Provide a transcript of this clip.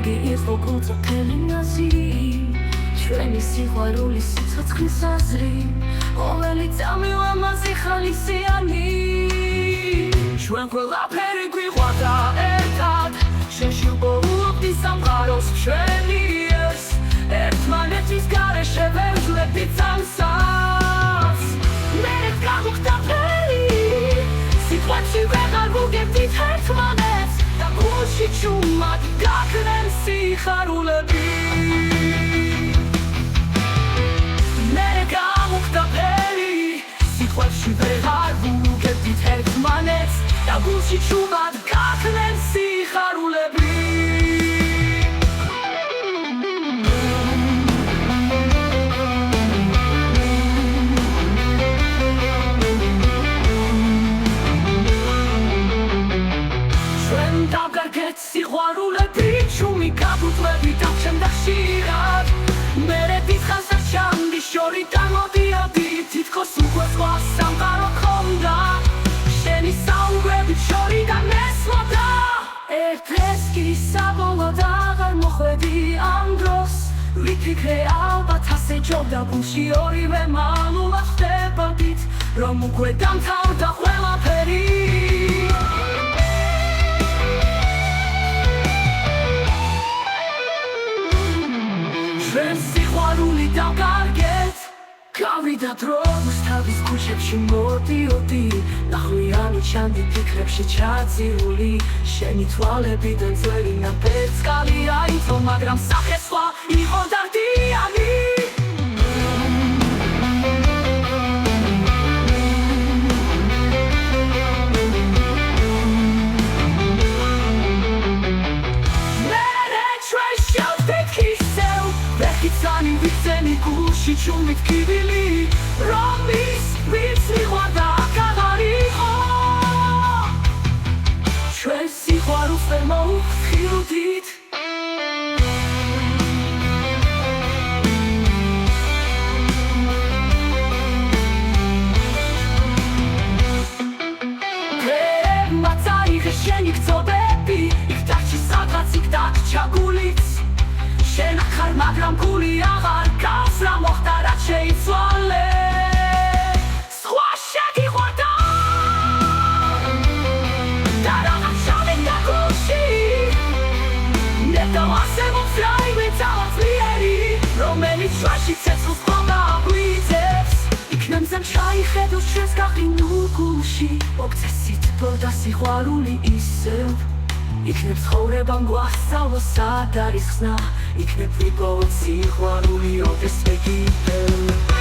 კარგი იყო გულწრფელი ნაზი ჩვენი სიყვარულის სიცოცხლის აზრი ყოველი წამი ლამაზი ხალისიანი ჩვენ ყველაფერი გვიყვარდა ერთად შენში ვბოლობდი სამყაროს ჩვენი ერს ერთმანეთის გარეშე ვერ ვძლებდით სამსას მერე გავუხდა ფერი სიტყვებში ვეღარ ვუგებდით ერთმანეთს და გულში ჩუმად გაქრნენ სიხარულები მერე გავუხდა ფერი სიტყვებში ვეღარ ვუგებდით ერთმანეთს და გულში ჩუმად გაქრნენ სიხარულები სიყვარულები ჩუმი გაბუწვები დავჩენდა ხშირად მერე დიდხანს არ ჩამდი შორიდან მოდიოდი თითქოს უკვე სხვა სამყარო გქონდა შენი საუბრებით შორიდან მესმოდა ერთ დღეს კი საბოლოოდ აღარ მოხვედი ამ დროს ვიფიქრე ალბათ ასე ჯობდა გულში ორივე მალულად ხდებოდით რომ უკვე დამთავრდა ყველაფერი ჩვენ სიყვარული დავკარგეთ გავიდა დრო რუსთავის ქუჩებში მოდიოდი ნახვიანი ჩანდი ფიქრებში ჩაძირული შენი თვალებიდან ძველი ნაბერძკალი აიწო მაგრამ სახე სხვა იყო დარდიანი Იცანი ვიქცენი გულში ჩუმით კივილი რომ ის ვინც მიყვარდა აღარ იყო ჩვენ სიყვარულს ვერ მოვხილდით ვერმა წაიღე შენი გწოდები იქ დარჩი სადღაც იქ დარჩა გულიც შენ ახარ მაგრამ გული აღარ გავს რა მოხდა რაც შეიცვალე სხვა შეგიყვარდა და რაღაც ჩავენდა გულში ნეტო ასე მომსრაიმე ძალაძლიერი რომელიც ჩვენში ცეცხლს ხვალ აღვიძებს იქნებ მზემ ჩაიხედოს ჩვენს გაყინულ გულში მოგწესით ბოდა სიყვარული ისევ იქნებ ცხოვრებამ გვასწავლოს სად არის ხსნა იქნებ ვიპოვოთ სიყვარული ოდესმე კიდევ